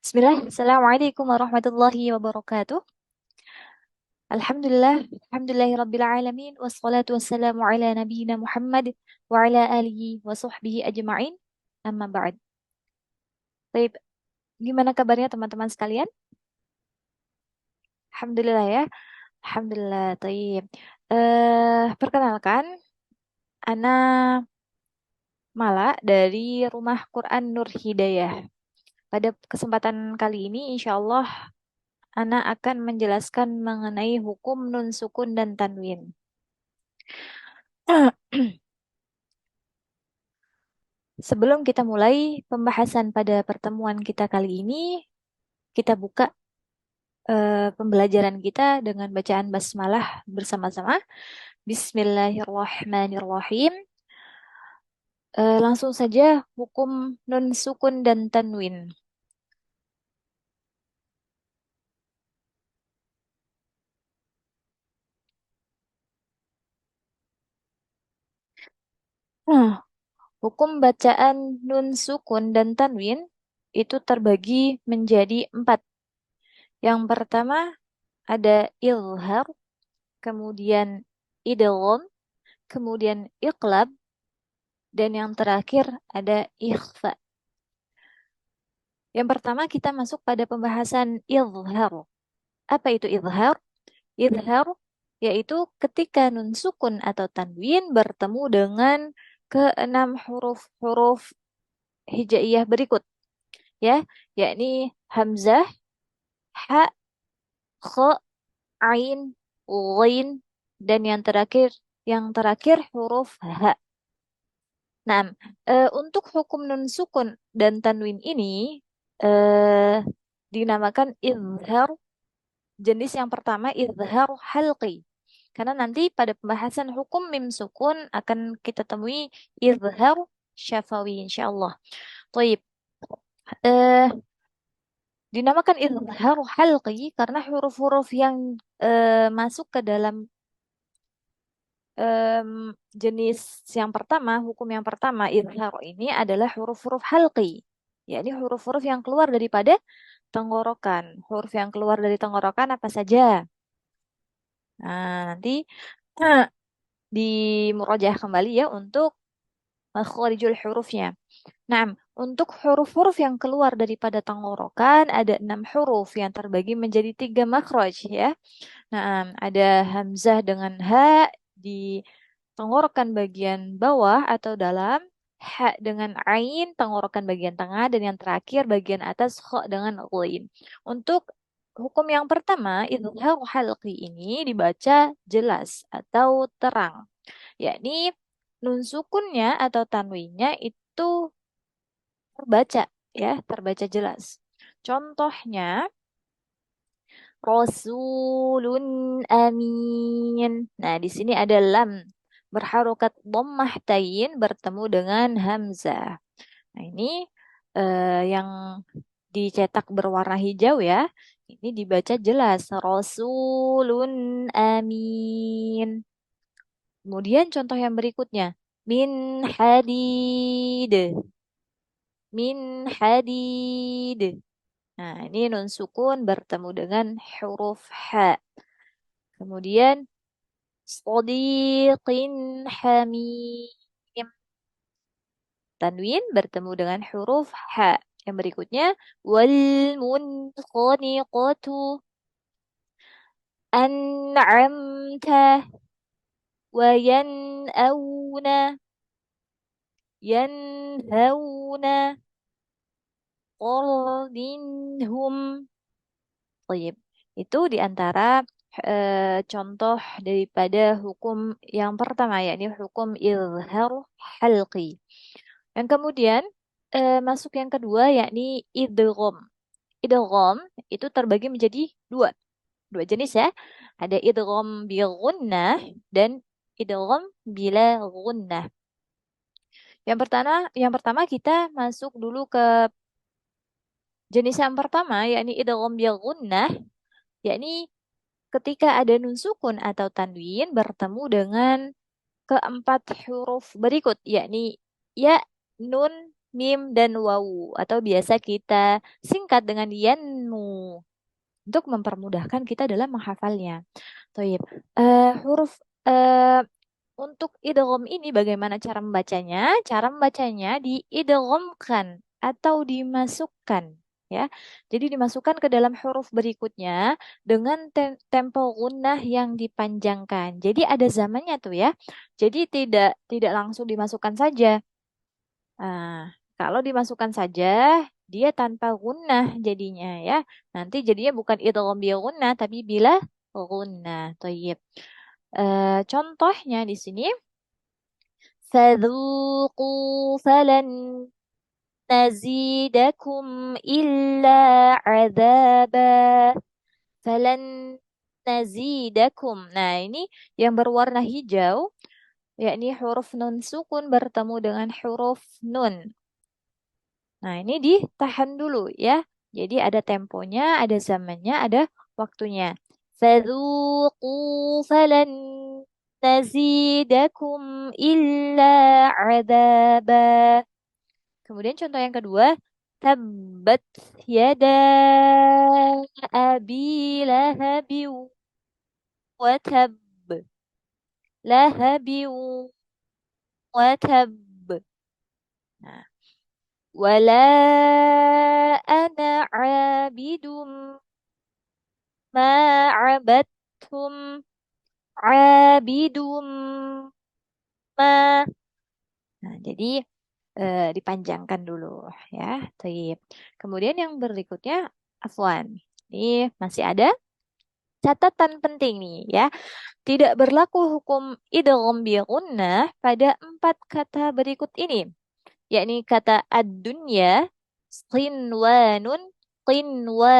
Bismillah, Assalamualaikum warahmatullahi wabarakatuh. Alhamdulillahirabbil alamin wassalatu wassalamu ala nabiyyina Muhammad wa ala alihi wa sahbihi ajma'in. Amma ba'd. Baik, gimana kabarnya teman-teman sekalian? Alhamdulillah ya. Alhamdulillah, taib. Perkenalkan, Ana Mala dari Rumah Quran Nur Hidayah. Pada kesempatan kali ini, insya Allah, Ana akan menjelaskan mengenai hukum nun sukun dan tanwin. Sebelum kita mulai pembahasan pada pertemuan kita kali ini, kita buka pembelajaran kita dengan bacaan basmalah bersama-sama. Bismillahirrahmanirrahim. Langsung saja hukum nun sukun dan tanwin. Nah, hukum bacaan nun sukun dan tanwin itu terbagi menjadi 4. Yang pertama ada ilhar, kemudian idgham, kemudian iqlab, dan yang terakhir ada ikhfa. Yang pertama kita masuk pada pembahasan izhar. Apa itu izhar? Izhar yaitu ketika nun sukun atau tanwin bertemu dengan keenam huruf-huruf hijaiyah berikut, ya, yakni hamzah, ha, kha, ain, ghain, dan yang terakhir huruf ha. Nah, untuk hukum nun sukun dan tanwin ini eh, dinamakan izhar. Jenis yang pertama izhar halqi. Karena nanti pada pembahasan hukum mim sukun akan kita temui izhar syafawi insyaallah. Baik. Eh dinamakan izhar halqi karena huruf-huruf yang masuk ke dalam em, jenis yang pertama, hukum yang pertama izhar ini adalah huruf-huruf halqi. Yakni huruf-huruf yang keluar daripada tenggorokan. Huruf yang keluar dari tenggorokan apa saja? Nah, nanti di murojaah kembali ya untuk makharijul hurufnya. Nah, untuk huruf-huruf yang keluar daripada tenggorokan ada 6 huruf yang terbagi menjadi 3 makhraj ya. Nah, ada hamzah dengan ha di tenggorokan bagian bawah atau dalam, ha dengan ain tenggorokan bagian tengah, dan yang terakhir bagian atas kha dengan ghain. Untuk hukum yang pertama, izhar halqi ini dibaca jelas atau terang, yakni nun sukunnya atau tanwinnya itu terbaca ya, terbaca jelas. Contohnya Rasulun amin. Nah, di sini ada lam berharokat dhammah tain bertemu dengan hamzah. Nah, ini yang dicetak berwarna hijau ya. Ini dibaca jelas Rasulun amin. Kemudian contoh yang berikutnya min hadid. Min hadid. Nah, ini nun sukun bertemu dengan huruf ha. Kemudian Shadiqin hamim. Tanwin bertemu dengan huruf ha. Yang berikutnya wal munkhaniqatu an'amta wa yanhauna qardinhum. Baik, itu di antara contoh daripada hukum yang pertama, yakni hukum izhar halqi. Yang kemudian masuk yang kedua, yakni idgham. Idgham itu terbagi menjadi dua, dua jenis ya. Ada idgham bi gunnah dan idgham bila gunnah. Yang pertama kita masuk dulu ke jenis yang pertama, yakni idgham bi gunnah, yakni ketika ada nun sukun atau tanwin bertemu dengan keempat huruf berikut, yakni ya, nun, mim, dan wawu. Atau biasa kita singkat dengan yanmu. Untuk mempermudahkan kita dalam menghafalnya. Toib. Huruf eh, untuk idgham ini bagaimana cara membacanya? Cara membacanya diidghamkan atau dimasukkan, ya. Jadi dimasukkan ke dalam huruf berikutnya dengan tempo gunnah yang dipanjangkan. Jadi ada zamannya tuh, ya. Jadi tidak tidak langsung dimasukkan saja. Nah, kalau dimasukkan saja dia tanpa gunnah jadinya, ya. Nanti jadinya bukan idgham bi gunnah tapi bila gunnah. Thayyib. Contohnya di sini فذوقوا فلن نزيدكم إلا عذابا فلن nazidakum. Nah, ini yang berwarna hijau, yakni huruf nun sukun bertemu dengan huruf nun. Nah, ini ditahan dulu, ya. Jadi ada temponya, ada zamannya, ada waktunya. Fadzuqu falan nazidakum illa azaba. Kemudian contoh yang kedua, tabbat yada abi lahabi wa tab. Lahabi wa tab. Nah, wala ana abidum ma abadtum abidum ma. Nah, jadi dipanjangkan dulu, ya. Taib. Kemudian yang berikutnya, afwan. Ini masih ada catatan penting nih, ya. Tidak berlaku hukum idgham bi gunnah pada 4 kata berikut ini, yakni kata ad-dunya, qinwanun, qinwan.